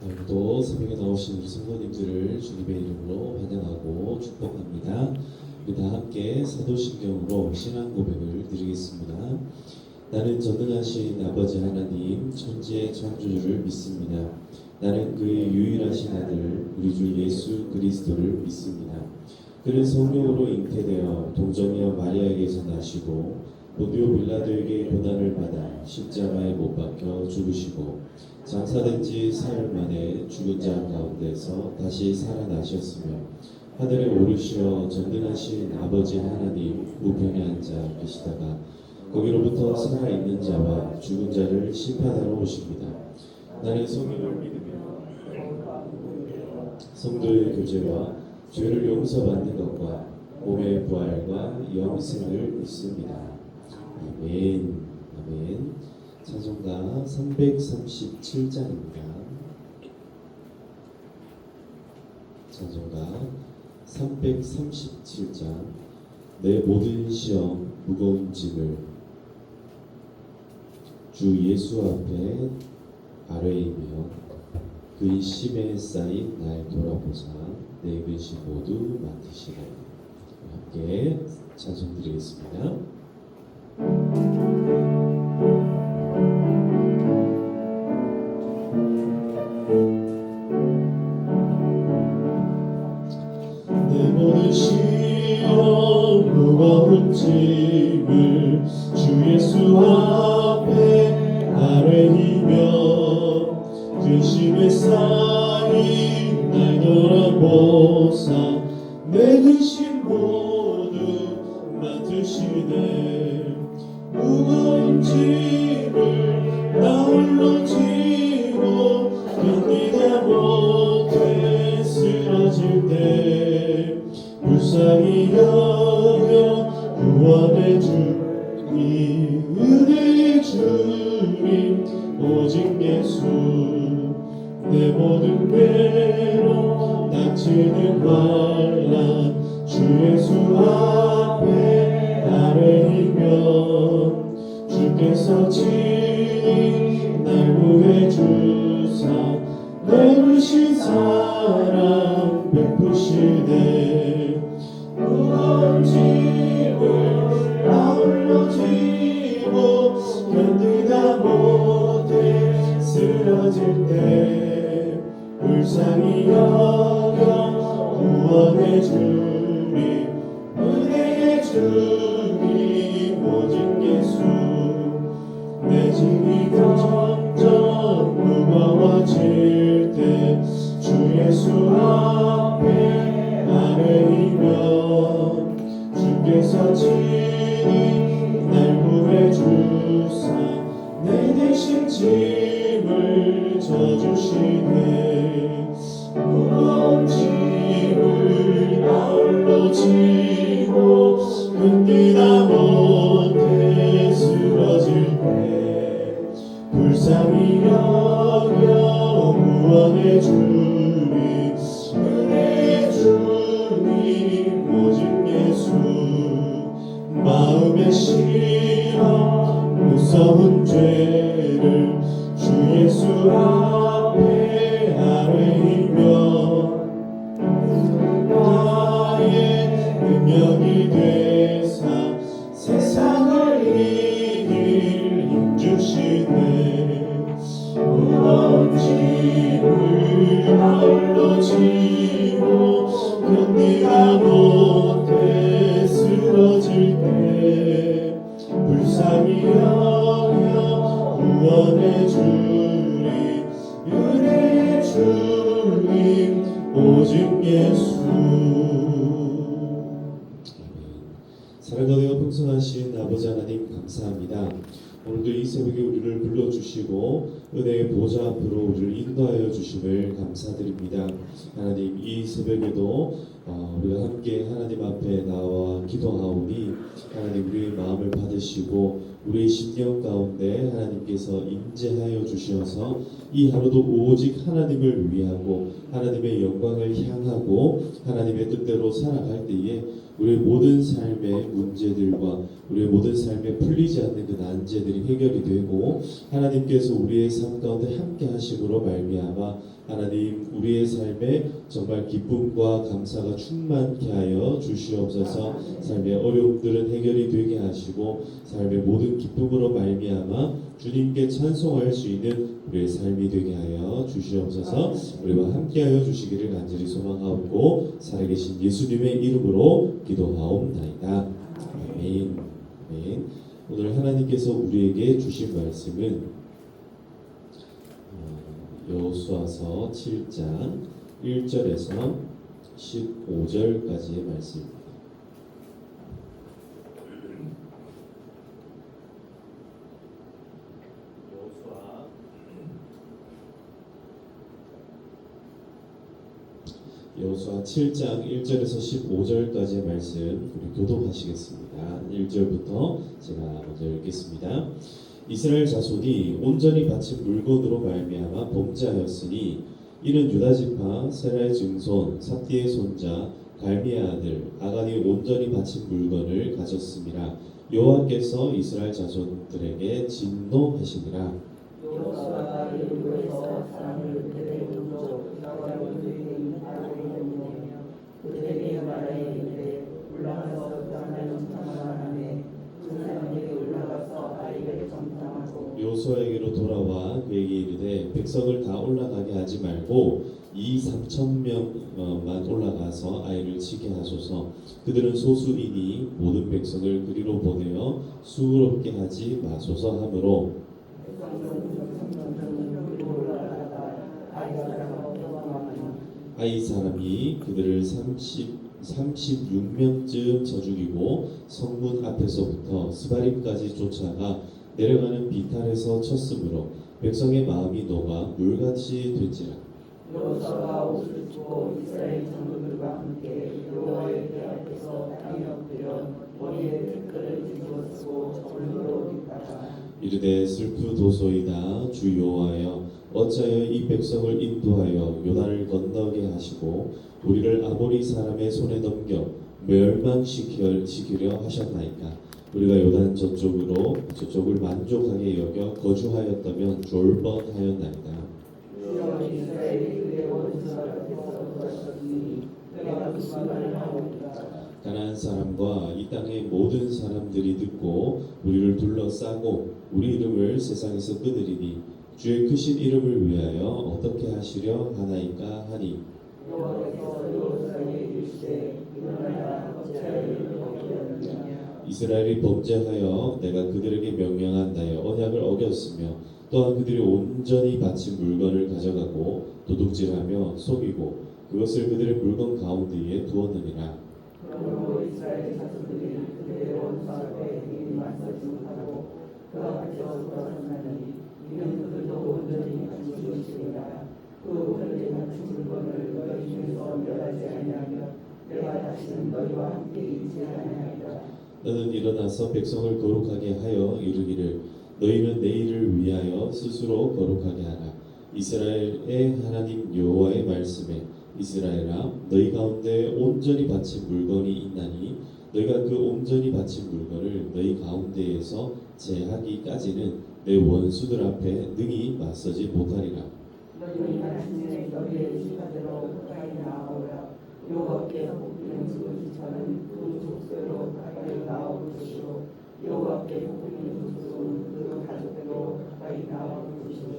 오늘도 새벽에 나오신 우리 성도님들을 주님의 이름으로 환영하고 축복합니다. 우리 다 함께 사도신경으로 신앙 고백을 드리겠습니다. 나는 전능하신 아버지 하나님 천지의 창조주를 믿습니다. 나는 그의 유일하신 아들 우리 주 예수 그리스도를 믿습니다. 그는 성령으로 잉태되어 동정녀 마리아에게서 나시고 본디오 빌라도에게 고난을 받아 십자가에 못 박혀 죽으시고 장사된 지 사흘 만에 죽은 자 가운데서 다시 살아나셨으며 하늘에 오르시어 전능하신 아버지 하나님 우편에 앉아 계시다가 거기로부터 살아있는 자와 죽은 자를 심판하러 오십니다. 나는 성령을 믿으며 성도의 교제와 죄를 용서받는 것과 몸의 부활과 영생을 믿습니다. 아멘. 아멘. 찬송가 337장입니다. 찬송가 337장. 내 모든 시험 무거운 짐을 주 예수 앞에 아뢰이며 그의 심에 쌓인 날 돌아보사 내 근심 모두 맡으시라. 함께 찬송 드리겠습니다. 내 모든 시험 무거운 짐을 주 예수 앞에 아뢰이며 근심에 쌓인 날 돌아보사 내 근심 모두 맡으시네. 무거운 짐을 나 홀로 지고 견디다 못해 쓰러질 때 불쌍히 여겨 구원해 주님 은혜의 주님 오직 예수 내 모든 괴로움 닥치는 환난 주 예수 앞에 아뢰이며 주께서 친히 날 구해 주사 내르신 사랑 베푸시네. 무거운 짐을 나 홀로 지고 견디다 못해 쓰러질 때 불쌍히 여겨 구원해 주님 은혜의 주님 오직 예수 내 짐이 점점 무거워질 때 주 예수 앞에 아뢰이며 주께서 친히 날 구해 주사 내 대신 짐을 져주시네. 무거운 짐을 나 홀로 지고 견디다 못해 쓰러질 때 불쌍히 여겨 구원해 주님 은혜의 주님 오직 예수 마음의 시험 무서운 죄를 주 예수 앞에 아뢰이며 나의 능력이 되사 세상을 이길 힘 주시네. 무거운 짐을 나 홀로 지고 견디다 못해 쓰러질 때 불쌍히 여겨 구원해 주님 은혜의 주님 오직 예수. 사랑과 풍성하신 아버지 하나님 감사합니다. 오늘도 이 새벽에 우리를 불러주시고 은혜의 보좌 앞으로 우리를 인도하여 주심을 감사드립니다. 하나님 이 새벽에도 우리가 함께 하나님 앞에 나와 기도하오니 하나님 우리의 마음을 받으시고 우리의 심령 가운데 하나님께서 임재하여 주셔서 이 하루도 오직 하나님을 위하고 하나님의 영광을 향하고 하나님의 뜻대로 살아갈 때에 우리의 모든 삶의 문제들과 우리의 모든 삶에 풀리지 않는 그 난제들이 해결이 되고 하나님께서 우리의 삶 가운데 함께 하심으로 말미암아 하나님 우리의 삶에 정말 기쁨과 감사가 충만케 하여 주시옵소서. 삶의 어려움들은 해결이 되게 하시고 삶의 모든 기쁨으로 말미암아 주님께 찬송할 수 있는 우리의 삶이 되게 하여 주시옵소서. 우리와 함께하여 주시기를 간절히 소망하옵고 살아계신 예수님의 이름으로 기도하옵나이다. 아멘. 아멘. 오늘 하나님께서 우리에게 주신 말씀은 여호수아서 7장 1절에서 15절까지의 말씀입니다. 여호수아 7장 1절에서 15절까지의 말씀 우리 교독하시겠습니다. 1절부터 제가 먼저 읽겠습니다. 이스라엘 자손이 온전히 바친 물건으로 말미암아 범죄하였으니 이는 유다 지파 세라의 증손 삽디의 손자 갈미의 아들 아간이 온전히 바친 물건을 가졌음이라. 여호와께서 이스라엘 자손들에게 진노하시니라. 여호수아가 여리고에서 사람을 그들의 동족 여호와의 그들에게 인하여 그들에게 말하여 이르되 올라가서 그 땅을 정탐하라하매 그 사람에게 올라가서 아이를 정탐하고 요수아에게로 돌아와 그에게 이르되 백성을 다 올라가게 하지 말고 3,000명만 올라가서 아이를 치게 하소서. 그들은 소수이니 모든 백성을 그리로 보내어 수고롭게 하지 마소서 하므로 아이 사람이 그들을 36명쯤 쳐 죽이고 성문 앞에서부터 스바림까지 쫓아가 내려가는 비탈에서 쳤으므로 백성의 마음이 녹아 물같이 된지라. 여호수아가 옷을 입고 이스라엘 장로들과 함께 여호와의 궤 앞에서 땅에 엎드려 머리에 티끌을 뒤집어 쓰고 절로 뒷받아 이르되 슬프도소이다. 주 여호와여 어찌하여 이 백성을 인도하여 요단을 건너게 하시고 우리를 아모리 사람의 손에 넘겨 멸망시키려 하셨나이까. 우리가 요단 저쪽을 만족하게 여겨 거주하였다면 졸번하였나이다. 주여 이스라엘이 그의 원수들 앞에서 도와주시니 내가 무슨 말을 하오리까. 가나안 사람과 이 땅의 모든 사람들이 듣고 우리를 둘러싸고 우리 이름을 세상에서 끊으리니 주의 크신 이름을 위하여 어떻게 하시려 하나이까 하니. 여호와께서 여호수아에게 이르시되 일어나라 어찌하여 이를 어기었느냐. 이스라엘이 범죄하여 내가 그들에게 명령한 나의 언약을 어겼으며 또한 그들이 온전히 바친 물건을 가져가고 도둑질하며 속이고 그것을 그들의 물건 가운데에 두었느니라. 그러므로 이스라엘 자손들이 그들의 원수 앞에 이미 맞서지 못하고 그 앞에서 돌아서나니 이는 그들도 온전히 갖춘 것이니라. 그 온전히 갖춘 물건을 너희 중에서 멸하지 아니하며 내가 다시는 너희와 함께 있지 아니하리라. 너는 일어나서 백성을 거룩하게 하여 이르기를 너희는 내일을 위하여 스스로 거룩하게 하라. 이스라엘의 하나님 여호와의 말씀에 이스라엘아 너희 가운데 온전히 바친 물건이 있나니 너희가 그 온전히 바친 물건을 너희 가운데에서 제하기까지는 내 원수들 앞에 능히 맞서지 못하리라. 너희는 마침내 너희의 지파대로 가까이 나아오라. 여호와께 복비는 그 지파는 그 족쇄로 가까이 나아올 것이요 여호와께 복비는 족속은 그 가족대로 가까이 나아올 것이요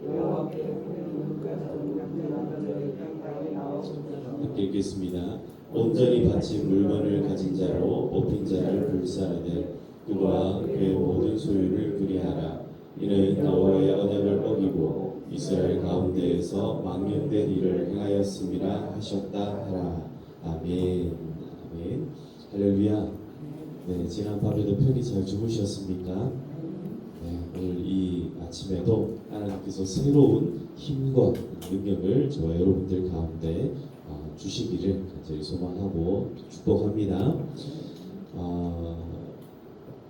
여호와께 복비는 그 가족은 남자의 가까이 나아올 것이요. 함께 읽겠습니다. 온전히 바친 물건을 가진 자로 뽑힌 자를 불사르되 그와 그의 모든 소유를 그리하라. 이는 여호와의 언약을 어기고 이스라엘 가운데에서 망령된 일을 행하였음이라 하셨다 하라. 아멘. 아멘. 할렐루야. 네, 지난 밤에도 편히 잘 주무셨습니까? 네, 오늘 이 아침에도 하나님께서 새로운 힘과 능력을 저와 여러분들 가운데 주시기를 간절히 소망하고 축복합니다.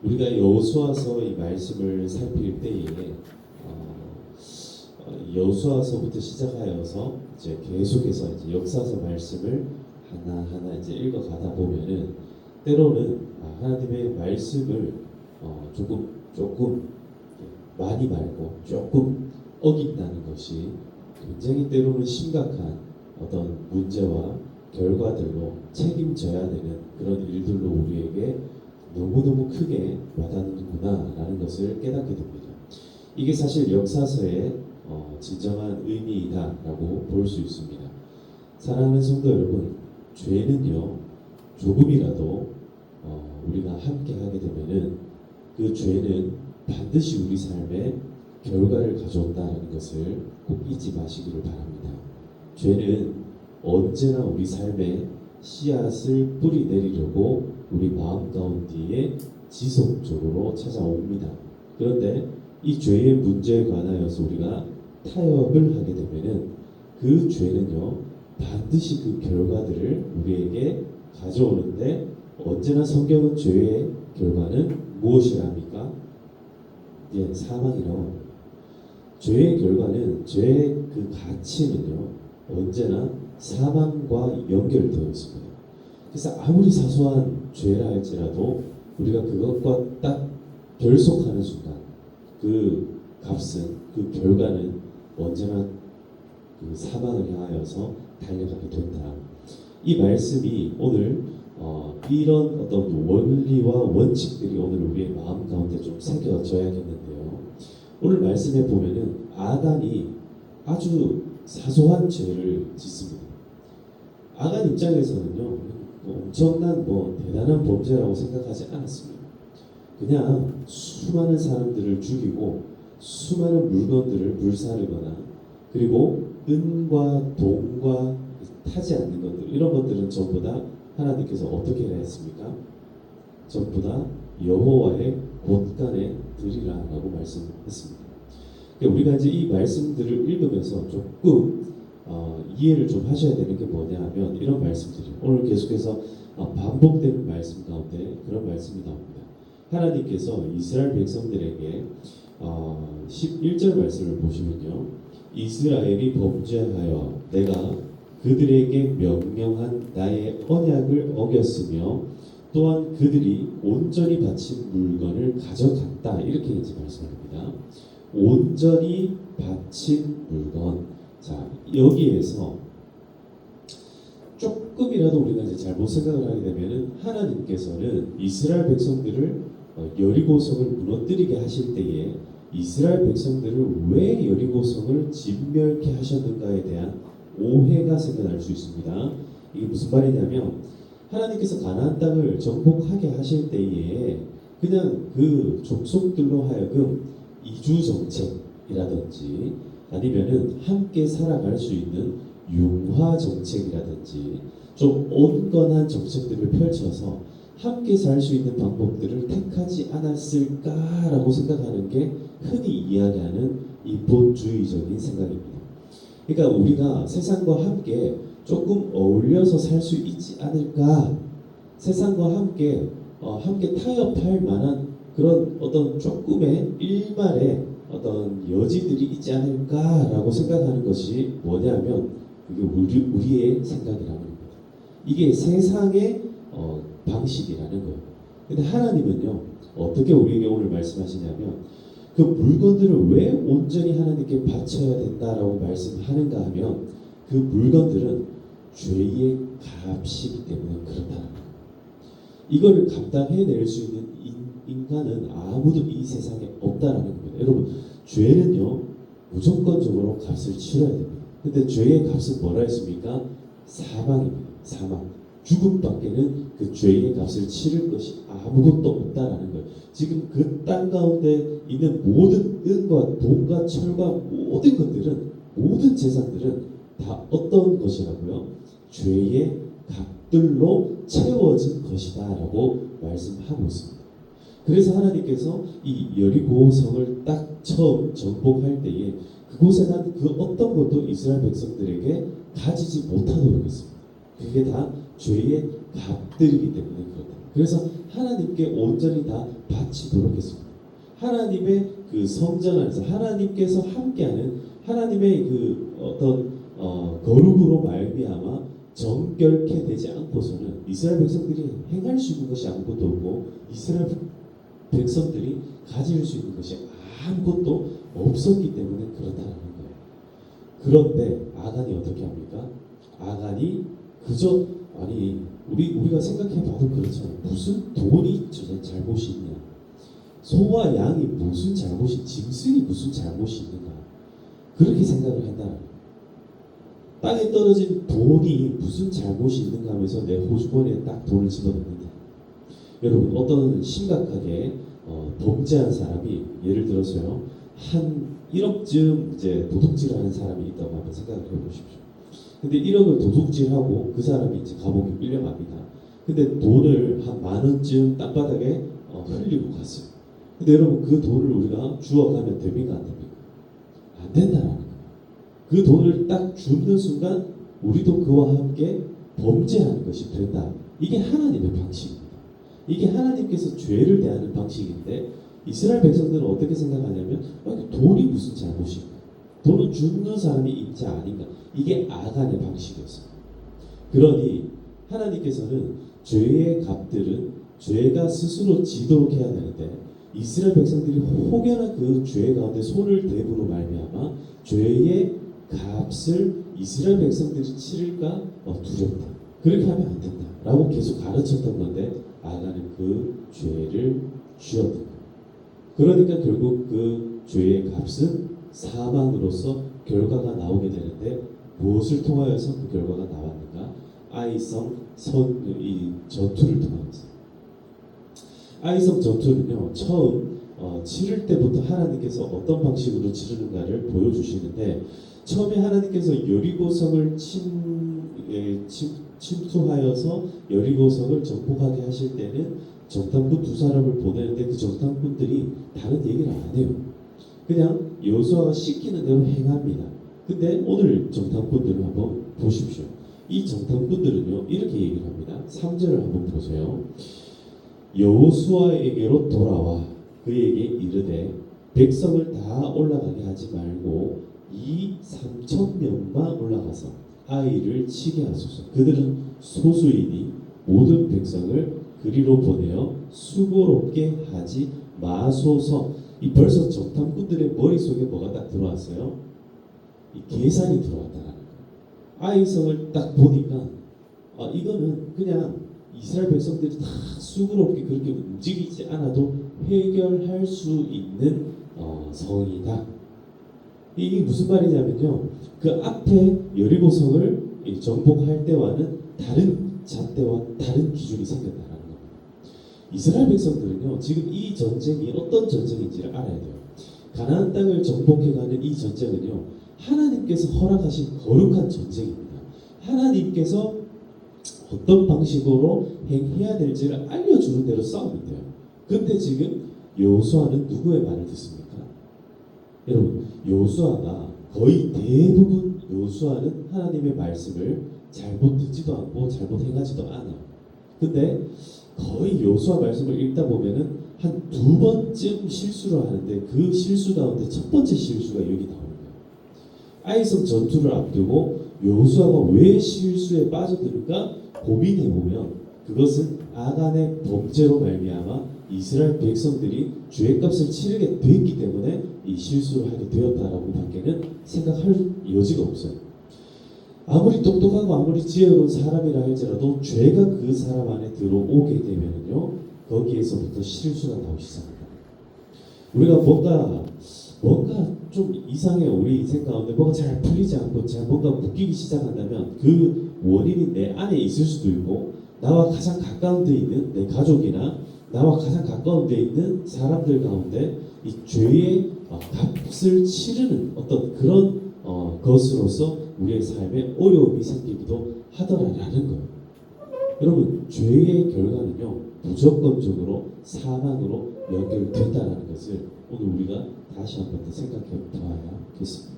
우리가 여호수아서 이 말씀을 살필 때에 여호수아서부터 시작하여서 이제 계속해서 이제 역사서 말씀을 하나하나 이제 읽어가다 보면은 때로는 하나님의 말씀을 조금 많이 말고 조금 어긴다는 것이 굉장히 때로는 심각한 어떤 문제와 결과들로 책임져야 되는 그런 일들로 우리에게 너무너무 크게 와닿는구나라는 것을 깨닫게 됩니다. 이게 사실 역사서의 진정한 의미이다라고 볼 수 있습니다. 사랑하는 성도 여러분, 죄는요 조금이라도 우리가 함께 하게 되면은 그 죄는 반드시 우리 삶에 결과를 가져온다는 것을 꼭 잊지 마시기를 바랍니다. 죄는 언제나 우리 삶에 씨앗을 뿌리 내리려고 우리 마음 가운데에 지속적으로 찾아옵니다. 그런데 이 죄의 문제에 관하여서 우리가 타협을 하게 되면은 그 죄는요 반드시 그 결과들을 우리에게 가져오는데 언제나 성경은 죄의 결과는 무엇이랍니까? 예, 사망이라고 합니다. 죄의 결과는 죄의 그 가치는요 언제나 사망과 연결되어 있습니다. 그래서 아무리 사소한 죄라 할지라도 우리가 그것과 딱 결속하는 순간 그 값은 그 결과는 언제나 그 사망을 향하여서 달려가게 된다. 이 말씀이 오늘 이런 어떤 원리와 원칙들이 오늘 우리의 마음 가운데 좀 새겨져야겠는데요. 오늘 말씀에 보면은 아간이 아주 사소한 죄를 짓습니다. 아간 입장에서는요 엄청난 대단한 범죄라고 생각하지 않았습니다. 그냥 수많은 사람들을 죽이고 수많은 물건들을 불사르거나 그리고 은과 동과 타지 않는 것들 이런 것들은 전부 다 하나님께서 어떻게 해야 했습니까? 전부 다 여호와의 곳간에 드리라라고 말씀했습니다. 그러니까 우리가 이제 이 말씀들을 읽으면서 조금 이해를 좀 하셔야 되는 게 뭐냐 하면 이런 말씀들이에요. 오늘 계속해서 반복되는 말씀 가운데 그런 말씀이 나옵니다. 하나님께서 이스라엘 백성들에게 11절 말씀을 보시면요. 이스라엘이 범죄하여 내가 그들에게 명령한 나의 언약을 어겼으며 또한 그들이 온전히 바친 물건을 가져갔다 이렇게 이제 말씀합니다. 온전히 바친 물건. 자 여기에서 조금이라도 우리가 이제 잘못 생각을 하게 되면은 하나님께서는 이스라엘 백성들을 여리고성을 무너뜨리게 하실 때에 이스라엘 백성들을 왜 여리고성을 진멸케 하셨는가에 대한 오해가 생겨날 수 있습니다. 이게 무슨 말이냐면 하나님께서 가나안 땅을 정복하게 하실 때에 그냥 그 족속들로 하여금 이주 정책이라든지 아니면은 함께 살아갈 수 있는 융화 정책이라든지 좀 온건한 정책들을 펼쳐서 함께 살 수 있는 방법들을 택하지 않았을까라고 생각하는 게 흔히 이야기하는 인본주의적인 생각입니다. 그러니까 우리가 세상과 함께 조금 어울려서 살 수 있지 않을까, 세상과 함께 타협할 만한 그런 어떤 조금의 일말의 어떤 여지들이 있지 않을까라고 생각하는 것이 뭐냐면 그게 우리의 생각이라는 겁니다. 이게 세상의 방식이라는 거예요. 근데 하나님은요 어떻게 우리에게 오늘 말씀하시냐면 그 물건들을 왜 온전히 하나님께 바쳐야 된다라고 말씀하는가 하면 그 물건들은 죄의 값이기 때문에 그렇다는 거예요. 이거를 감당해낼 수 있는 인간은 아무도 이 세상에 없다라는 겁니다. 여러분 죄는요 무조건적으로 값을 치러야 됩니다. 근데 죄의 값은 뭐라 했습니까? 사망입니다. 사망. 죽음밖에는 그 죄의 값을 치를 것이 아무것도 없다라는 거예요. 지금 그 땅 가운데 있는 모든 은과 돈과 철과 모든 것들은 모든 재산들은 다 어떤 것이라고요? 죄의 값들로 채워진 것이다라고 말씀하고 있습니다. 그래서 하나님께서 이 여리고성을 딱 처음 정복할 때에 그곳에 난 그 어떤 것도 이스라엘 백성들에게 가지지 못하도록 했습니다. 그게 다 죄의 값들이기 때문에 그렇다. 그래서 하나님께 온전히 다 바치도록 했습니다. 하나님의 그 성전 안에서 하나님께서 함께하는 하나님의 그 어떤 거룩으로 말미암아 정결케 되지 않고서는 이스라엘 백성들이 행할 수 있는 것이 아무것도 없고 이스라엘 백성들이 가질 수 있는 것이 아무것도 없었기 때문에 그렇다는 거예요. 그런데 아간이 어떻게 합니까? 아간이 그저 우리가 생각해봐도 그렇잖아요. 무슨 돈이 잘못이 있냐? 소와 양이 무슨 잘못이, 짐승이 무슨 잘못이 있는가? 그렇게 생각을 한다는 거예요. 땅에 떨어진 돈이 무슨 잘못이 있는가 하면서 내 호주머니에 딱 돈을 집어넣는다. 여러분, 어떤 심각하게 범죄한 사람이 예를 들어서요 한 1억쯤 이제 도둑질하는 사람이 있다고 한번 생각을 해보십시오. 근데 1억을 도둑질하고 그 사람이 이제 감옥에 끌려갑니다. 근데 돈을 한 10,000원쯤 땅바닥에 흘리고 갔어요. 근데 여러분, 그 돈을 우리가 주워가면 됩니까 안 됩니까? 안 된다라는 거예요. 그 돈을 딱 줍는 순간 우리도 그와 함께 범죄하는 것이 된다. 이게 하나님의 방식입니다. 이게 하나님께서 죄를 대하는 방식인데 이스라엘 백성들은 어떻게 생각하냐면 돈이 무슨 잘못인가? 돈은 줍는 사람이 임자 아닌가? 이게 아간의 방식이었어요. 그러니 하나님께서는 죄의 값들은 죄가 스스로 지도록 해야 되는데 이스라엘 백성들이 혹여나 그 죄 가운데 손을 대므로 말미암아 죄의 값을 이스라엘 백성들이 치를까 두렵다. 그렇게 하면 안 된다. 라고 계속 가르쳤던 건데 아간은 그 죄를 지었던 거예요. 그러니까 결국 그 죄의 값은 사망으로서 결과가 나오게 되는데 무엇을 통하여서 그 결과가 나왔는가? 아이성 전투를 통하여서. 아이성 전투는요 처음 치를 때부터 하나님께서 어떤 방식으로 치르는가를 보여주시는데 처음에 하나님께서 여리고성을 침투하여서 여리고성을 정복하게 하실 때는 정탐꾼 2사람을 보내는데 그 정탐꾼들이 다른 얘기를 안 해요. 그냥 여호수아가 시키는 대로 행합니다. 근데 오늘 정탐꾼들을 한번 보십시오. 이 정탐꾼들은요 이렇게 얘기를 합니다. 3절을 한번 보세요. 여호수아에게로 돌아와 그에게 이르되 백성을 다 올라가게 하지 말고 2,3,000명만 올라가서 아이를 치게 하소서. 그들은 소수이니 모든 백성을 그리로 보내어 수고롭게 하지 마소서. 이 벌써 정탐꾼들의 머릿속에 뭐가 딱 들어왔어요? 이 계산이 들어왔다는 거예요. 아이성을 딱 보니까 이거는 그냥 이스라엘 백성들이 다 수고롭게 그렇게 움직이지 않아도 해결할 수 있는 성이다. 이게 무슨 말이냐면요. 그 앞에 여리고성을 정복할 때와는 다른 잣대와 다른 기준이 생겼다는 겁니다. 이스라엘 백성들은요. 지금 이 전쟁이 어떤 전쟁인지를 알아야 돼요. 가나안 땅을 정복해가는 이 전쟁은요. 하나님께서 허락하신 거룩한 전쟁입니다. 하나님께서 어떤 방식으로 행해야 될지를 알려주는 대로 싸우면 돼요. 근데 지금 여호수아는 누구의 말을 듣습니까? 여러분, 여호수아가 거의 대부분 여호수아는 하나님의 말씀을 잘못 듣지도 않고 잘못 행하지도 않아요. 근데 거의 여호수아 말씀을 읽다 보면은 한 2번쯤 실수를 하는데 그 실수 가운데 첫 번째 실수가 여기 나오는 거예요. 아이성 전투를 앞두고 여호수아가 왜 실수에 빠져들까 고민해 보면 그것은 아간의 범죄로 말미암아 이스라엘 백성들이 죄값을 치르게 됐기 때문에 이 실수를 하게 되었다라고 밖에는 생각할 여지가 없어요. 아무리 똑똑하고 아무리 지혜로운 사람이라 할지라도 죄가 그 사람 안에 들어오게 되면요 거기에서부터 실수가 나오기 시작합니다. 우리가 뭔가 좀 이상해. 우리 인생 가운데 뭐가 잘 풀리지 않고 뭔가 묶이기 시작한다면 그 원인이 내 안에 있을 수도 있고 나와 가장 가까운 데 있는 내 가족이나 나와 가장 가까운 데 있는 사람들 가운데 이 죄의 값을 치르는 어떤 그런 것으로서 우리의 삶에 어려움이 생기기도 하더라라는 거예요. 여러분, 죄의 결과는요 무조건적으로 사망으로 연결된다는 것을 오늘 우리가 다시 한번 더 생각해 봐야겠습니다.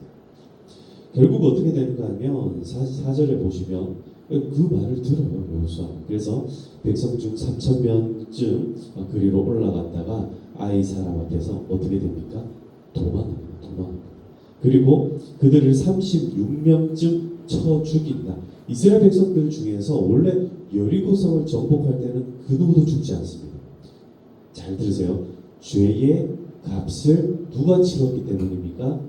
결국 어떻게 되는가 하면 4절에 보시면 그 말을 들어요, 여호수아. 그래서 백성 중 3,000명쯤 그리로 올라갔다가 아이 사람 앞에서 어떻게 됩니까? 도망합니다. 그리고 그들을 36명쯤 쳐 죽인다. 이스라엘 백성들 중에서 원래 여리고성을 정복할 때는 그 누구도 죽지 않습니다. 잘 들으세요. 죄의 값을 누가 치렀기 때문입니까?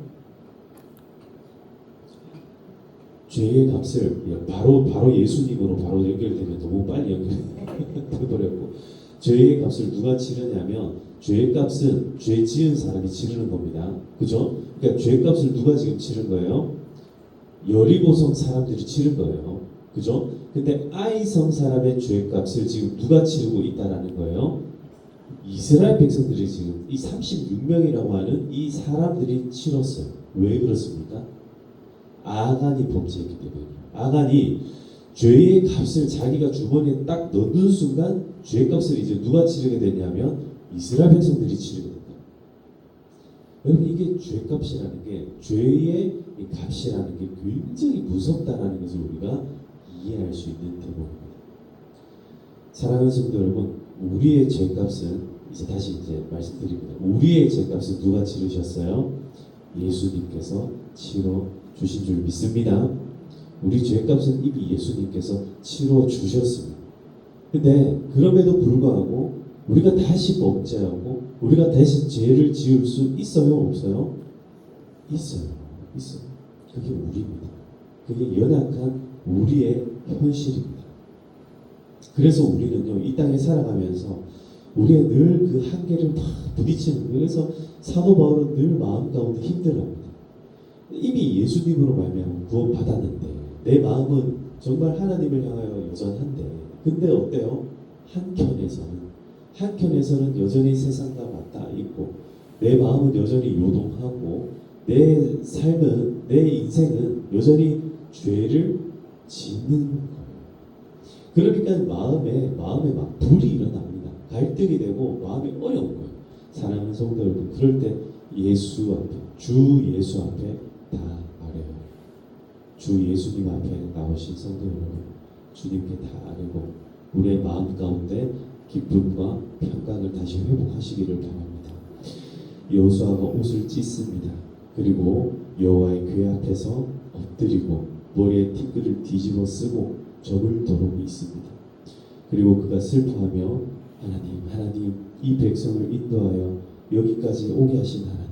죄의 값을 바로 예수님으로 바로 연결되면 너무 빨리 연결돼버렸고 죄의 값을 누가 치르냐면 죄의 값은 죄 지은 사람이 치르는 겁니다. 그죠? 그러니까 죄의 값을 누가 지금 치른 거예요? 여리고성 사람들이 치른 거예요. 그죠? 근데 아이성 사람의 죄의 값을 지금 누가 치르고 있다라는 거예요? 이스라엘 백성들이 지금 이 36명이라고 하는 이 사람들이 치렀어요. 왜 그렇습니까? 아간이 범죄했기 때문에. 아간이 죄의 값을 자기가 주머니에 딱 넣는 순간 죄의 값을 이제 누가 치르게 되냐면 이스라엘 백성들이 치르게 된다. 여러분 이게 죄값이라는 게 죄의 이 값이라는 게 굉장히 무섭다라는 것을 우리가 이해할 수 있는 대목입니다. 사랑하는 성도 여러분, 우리의 죄값은 이제 다시 말씀드립니다. 우리의 죄값은 누가 치르셨어요? 예수님께서 치러 주신 줄 믿습니다. 우리 죄값은 이미 예수님께서 치러 주셨습니다. 근데 그럼에도 불구하고 우리가 다시 범죄하고 우리가 다시 죄를 지을 수 있어요? 없어요? 있어요. 그게 우리입니다. 그게 연약한 우리의 현실입니다. 그래서 우리는요, 이 땅에 살아가면서 우리의 늘 그 한계를 막 부딪히는 거예요. 그래서 사도 바울은 늘 마음 가운데 힘들어합니다. 이미 예수님으로 말미암아 구원 받았는데 내 마음은 정말 하나님을 향하여 여전한데, 근데 어때요? 한켠에서는 여전히 세상과 맞닿아 있고 내 마음은 여전히 요동하고 내 삶은, 내 인생은 여전히 죄를 짓는 거예요. 그러니까 마음에 막 불이 일어납니다. 갈등이 되고 마음이 어려운 거예요. 사랑하는 성도 여러분, 그럴 때 예수 앞에, 주 예수 앞에 다 아뢰요. 주 예수님 앞에 나오신 성도 여러분, 주님께 다 아뢰고 우리의 마음 가운데 기쁨과 평강을 다시 회복하시기를 바랍니다. 여호수아가 옷을 찢습니다. 그리고 여호와의 궤 앞에서 엎드리고 머리에 티끌을 뒤집어 쓰고 접을 도록이 있습니다. 그리고 그가 슬퍼하며 하나님 이 백성을 인도하여 여기까지 오게 하신 하나님,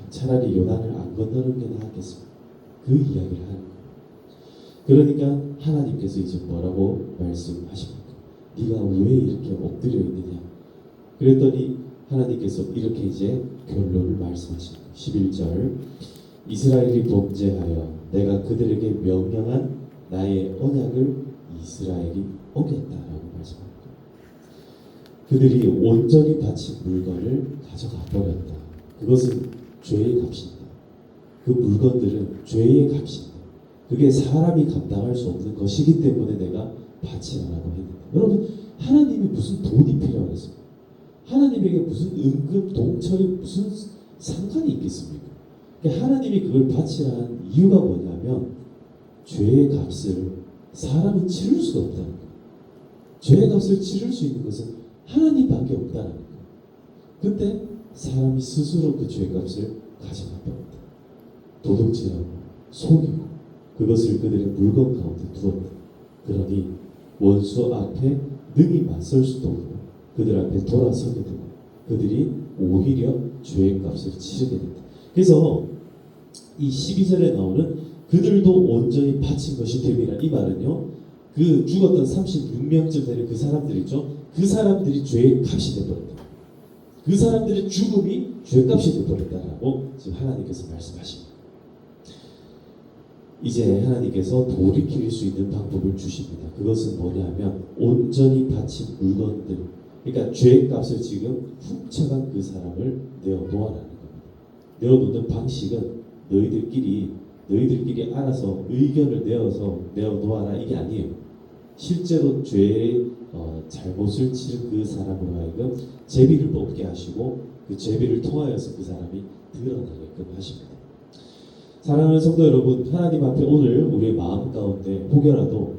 차라리 요단을 안 건너는 게 나았겠습니다. 그 이야기를 하는 거예요. 그러니까 하나님께서 이제 뭐라고 말씀하십니까? 네가 왜 이렇게 엎드려 있느냐? 그랬더니 하나님께서 이렇게 이제 결론을 말씀하십니다. 11절, 이스라엘이 범죄하여 내가 그들에게 명령한 나의 언약을 이스라엘이 어겼다라고 말씀합니다. 그들이 온전히 바친 물건을 가져가 버렸다. 그것은 죄의 값입니다. 그 물건들은 죄의 값입니다. 그게 사람이 감당할 수 없는 것이기 때문에 내가 바치라고 했는데, 여러분 하나님이 무슨 돈이 필요하겠습니까? 하나님에게 무슨 은금, 동철이 무슨 상관이 있겠습니까? 그러니까 하나님이 그걸 바치라는 이유가 뭐냐면 죄의 값을 사람이 치를 수가 없다는 거예요. 죄의 값을 치를 수 있는 것은 하나님밖에 없다는 거예요. 근데 사람이 스스로 그 죄의 값을 가져가 버렸다. 도둑질하고 속이고 그것을 그들의 물건 가운데 두었다. 그러니 원수 앞에 능히 맞설 수도 없고 그들 앞에 돌아서게 되고 그들이 오히려 죄의 값을 치르게 된다. 그래서 이 12절에 나오는 그들도 온전히 바친 것이 됨이라, 이 말은요, 그 죽었던 36명쯤 되는 그 사람들 있죠. 그 사람들이 죄의 값이 되어버렸다. 그 사람들의 죽음이 죄값이 되어버렸다라고 지금 하나님께서 말씀하십니다. 이제 하나님께서 돌이킬 수 있는 방법을 주십니다. 그것은 뭐냐면 온전히 바친 물건들, 그러니까 죄값을 지금 훔쳐간 그 사람을 내어놓아라는 겁니다. 내어놓는 방식은 너희들끼리 알아서 의견을 내어서 내어놓아라, 이게 아니에요. 실제로 죄의 잘못을 치른 그 사람으로 하여금 제비를 뽑게 하시고 그 제비를 통하여서 그 사람이 드러나게끔 하십니다. 사랑하는 성도 여러분, 하나님 앞에 오늘 우리의 마음 가운데 혹여라도,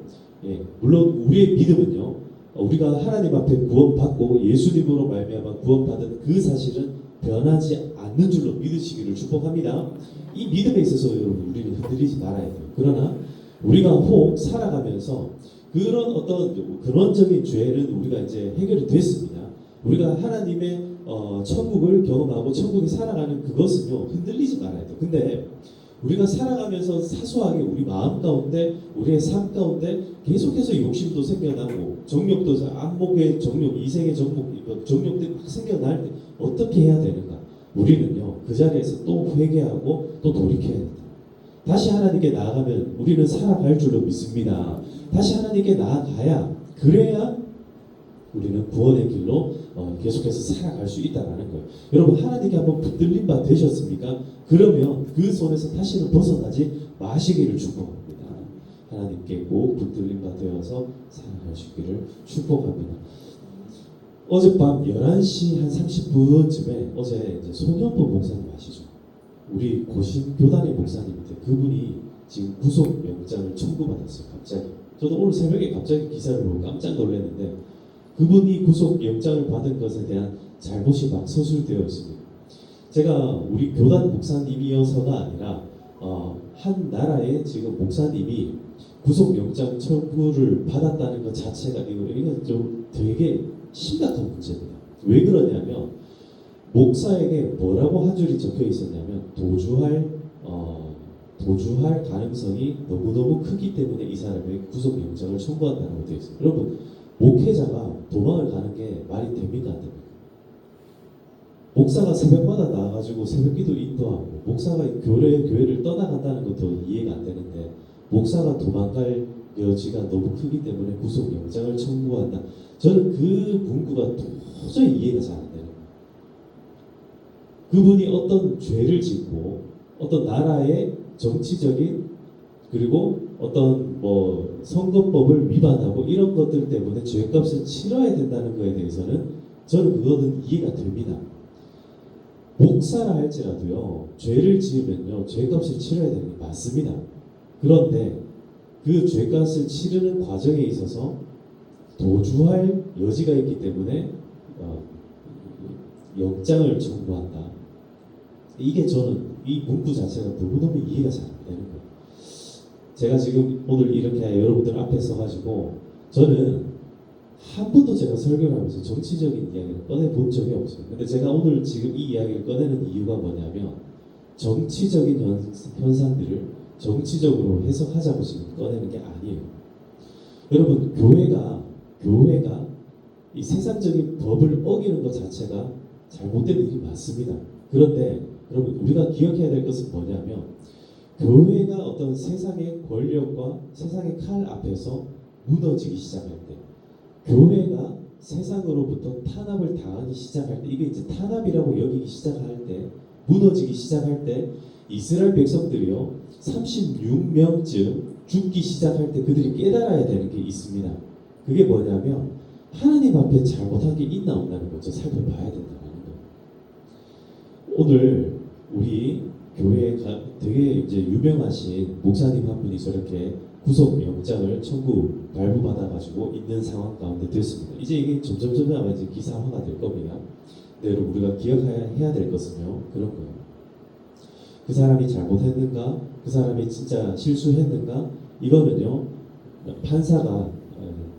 물론 우리의 믿음은요, 우리가 하나님 앞에 구원받고 예수님으로 말미암아 구원받은 그 사실은 변하지 않는 줄로 믿으시기를 축복합니다. 이 믿음에 있어서 여러분 우리는 흔들리지 말아야 돼요. 그러나 우리가 혹 살아가면서 그런 어떤 근원적인 죄는 우리가 이제 해결이 됐습니다. 우리가 하나님의 천국을 경험하고 천국에 살아가는 그것은요 흔들리지 말아야 돼요. 근데 우리가 살아가면서 사소하게 우리 마음 가운데 우리의 삶 가운데 계속해서 욕심도 생겨나고 정욕도 안목의 정욕, 이생의 정욕들이 막 생겨날 때 어떻게 해야 되는가? 우리는요 그 자리에서 또 회개하고 또 돌이켜야 된다. 다시 하나님께 나아가면 우리는 살아갈 줄로 믿습니다. 다시 하나님께 나아가야 그래야 우리는 구원의 길로 계속해서 살아갈 수 있다는 거예요. 여러분 하나님께 한번 붙들린 바 되셨습니까? 그러면 그 손에서 다시는 벗어나지 마시기를 축복합니다. 하나님께 꼭 붙들린 바 되어서 살아가시기를 축복합니다. 어젯밤 11시 한 30분쯤에 어제 이제 손현보 목사님 아시죠? 우리 고신 교단의 목사님인데 그분이 지금 구속 영장을 청구받았어요. 갑자기. 저도 오늘 새벽에 갑자기 기사를 보고 깜짝 놀랐는데 그분이 구속 영장을 받은 것에 대한 잘못이 막 서술되어 있습니다. 제가 우리 교단 목사님이어서가 아니라 한 나라의 지금 목사님이 구속 영장 청구를 받았다는 것 자체가 이건 좀 되게 심각한 문제입니다. 왜 그러냐면 목사에게 뭐라고 한 줄이 적혀 있었냐면 도주할 가능성이 너무너무 크기 때문에 이 사람에게 구속 영장을 청구한다고 되어 있어요. 여러분 목회자가 도망을 가는 게 말이 됩니까 안 됩니까? 목사가 새벽마다 나와가지고 새벽기도 인도하고 목사가 교회를 떠나간다는 것도 이해가 안 되는데 목사가 도망갈 여지가 너무 크기 때문에 구속 영장을 청구한다. 저는 그 문구가 도저히 이해가 잘 안 돼요. 그분이 어떤 죄를 짓고 어떤 나라의 정치적인 그리고 어떤 선거법을 위반하고 이런 것들 때문에 죄값을 치러야 된다는 것에 대해서는 저는 그거는 이해가 됩니다. 목사라 할지라도요 죄를 지으면요 죄값을 치러야 되는 게 맞습니다. 그런데 그 죄값을 치르는 과정에 있어서 도주할 여지가 있기 때문에 영장을 청구한다. 이게 저는 이 문구 자체가 너무너무 이해가 잘 안 되는 거예요. 제가 지금 오늘 이렇게 여러분들 앞에 서가지고 저는 한 번도 제가 설교를 하면서 정치적인 이야기를 꺼내본 적이 없어요. 근데 제가 오늘 지금 이 이야기를 꺼내는 이유가 뭐냐면 정치적인 현상들을 정치적으로 해석하자고 지금 꺼내는 게 아니에요. 여러분 교회가 이 세상적인 법을 어기는 것 자체가 잘못된 일이 맞습니다. 그런데 여러분 우리가 기억해야 될 것은 뭐냐면 교회가 어떤 세상의 권력과 세상의 칼 앞에서 무너지기 시작할 때 교회가 세상으로부터 탄압을 당하기 시작할 때 이게 이제 탄압이라고 여기기 시작할 때 무너지기 시작할 때 이스라엘 백성들이요 36명쯤 죽기 시작할 때 그들이 깨달아야 되는 게 있습니다. 그게 뭐냐면 하나님 앞에 잘못한 게 있나 없나는 먼저 살펴봐야 된다는 거예요. 오늘 우리 교회가 되게 이제 유명하신 목사님 한 분이 저렇게 구속 영장을 발부받아가지고 있는 상황 가운데 됐습니다. 이제 이게 점점 아마 이제 기사화가 될 겁니다. 근데 여러분 우리가 기억해야 될 것은요 그런 거예요. 그 사람이 잘못했는가? 그 사람이 진짜 실수했는가? 이거는요 판사가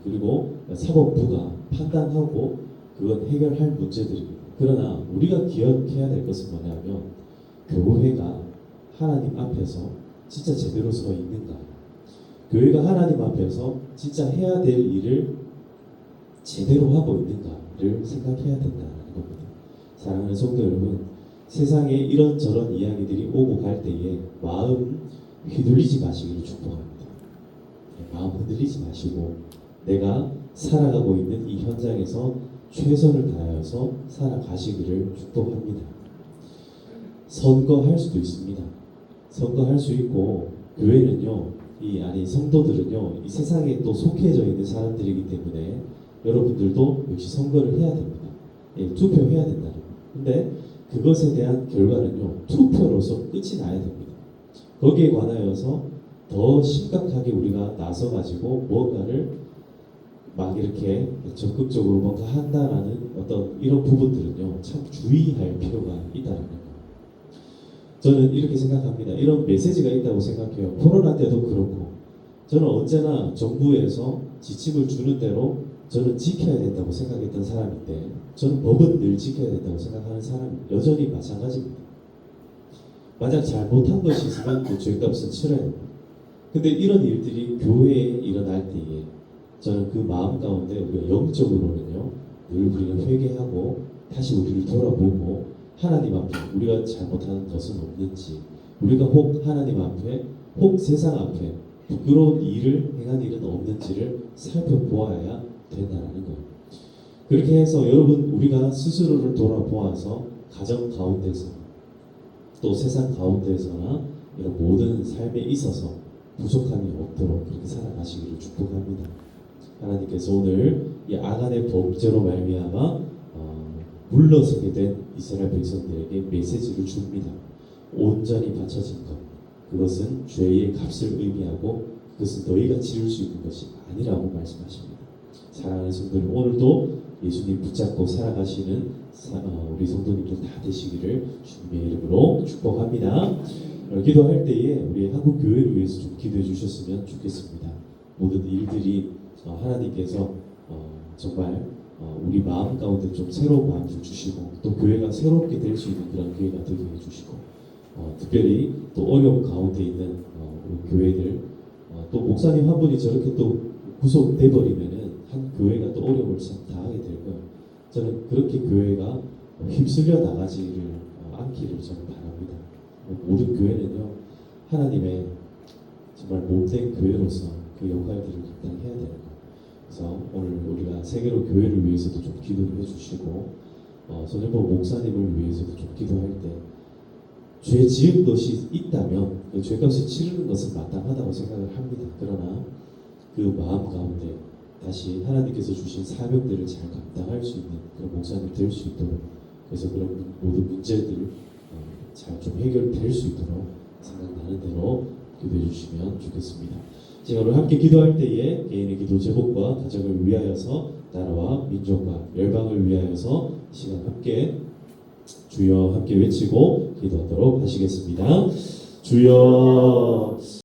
그리고 사법부가 판단하고 그건 해결할 문제들입니다. 그러나 우리가 기억해야 될 것은 뭐냐면 교회가 하나님 앞에서 진짜 제대로 서 있는가? 교회가 하나님 앞에서 진짜 해야 될 일을 제대로 하고 있는가를 생각해야 된다는 겁니다. 사랑하는 성도 여러분, 세상에 이런저런 이야기들이 오고 갈 때에 마음 휘둘리지 마시기를 축복합니다. 마음 흔들리지 마시고 내가 살아가고 있는 이 현장에서 최선을 다하여서 살아가시기를 축복합니다. 선거할 수도 있습니다. 선거할 수 있고 교회는요, 성도들은요, 이 세상에 또 속해져 있는 사람들이기 때문에 여러분들도 역시 선거를 해야 됩니다. 투표해야 된다는 거예요. 근데 그것에 대한 결과는요, 투표로서 끝이 나야 됩니다. 거기에 관하여서 더 심각하게 우리가 나서가지고 뭔가를 막 이렇게 적극적으로 뭔가 한다라는 어떤 이런 부분들은요, 참 주의할 필요가 있다는 거예요. 저는 이렇게 생각합니다. 이런 메시지가 있다고 생각해요. 코로나 때도 그렇고 저는 언제나 정부에서 지침을 주는 대로 저는 지켜야 된다고 생각했던 사람인데 저는 법은 늘 지켜야 된다고 생각하는 사람이 여전히 마찬가지입니다. 만약 잘못한 것이 있으면 그 죄값은 치러야 됩니다. 근데 이런 일들이 교회에 일어날 때에 저는 그 마음 가운데 우리가 영적으로는요 늘 우리는 회개하고 다시 우리를 돌아보고 하나님 앞에 우리가 잘못하는 것은 없는지 우리가 혹 하나님 앞에 혹 세상 앞에 부끄러운 일을 행한 일은 없는지를 살펴보아야 된다는 거예요. 그렇게 해서 여러분 우리가 스스로를 돌아보아서 가정 가운데서 또 세상 가운데서나 이런 모든 삶에 있어서 부족함이 없도록 그렇게 살아가시기를 축복합니다. 하나님께서 오늘 이 아간의 범죄로 말미암아 물러서게 된 이스라엘 백성들에게 메시지를 줍니다. 온전히 바쳐진 것 그것은 죄의 값을 의미하고 그것은 너희가 지을 수 있는 것이 아니라고 말씀하십니다. 사랑하는 성도님 오늘도 예수님 붙잡고 살아가시는 우리 성도님들 다 되시기를 주님의 이름으로 축복합니다. 기도할 때에 우리 한국 교회를 위해서 좀 기도해 주셨으면 좋겠습니다. 모든 일들이 하나님께서 정말 우리 마음 가운데 좀 새로운 마음을 주시고 또 교회가 새롭게 될 수 있는 그런 교회가 되게 해주시고 특별히 또 어려움 가운데 있는 우리 교회들 또 목사님 한 분이 저렇게 또 구속돼 버리면은 한 교회가 또 어려움을 참 당하게 될 거예요. 저는 그렇게 교회가 휩쓸려 나가지를 않기를 저는 바랍니다. 모든 교회는요 하나님의 정말 몸된 교회로서 그 역할들을 감당해야 되는 거예요. 그래서 오늘 우리가 세계로 교회를 위해서도 좀 기도를 해주시고 손현보 목사님을 위해서도 좀 기도할 때 죄 지은 것이 있다면 그 죄값을 치르는 것은 마땅하다고 생각을 합니다. 그러나 그 마음 가운데 다시 하나님께서 주신 사명들을 잘 감당할 수 있는 그런 목사님 될 수 있도록 그래서 그런 모든 문제들 잘 좀 해결될 수 있도록 생각나는 대로 기도해 주시면 좋겠습니다. 제가 오늘 함께 기도할 때에 개인의 기도 제목과 가정을 위하여서 나라와 민족과 열방을 위하여서 시간 함께 주여 함께 외치고 기도하도록 하시겠습니다. 주여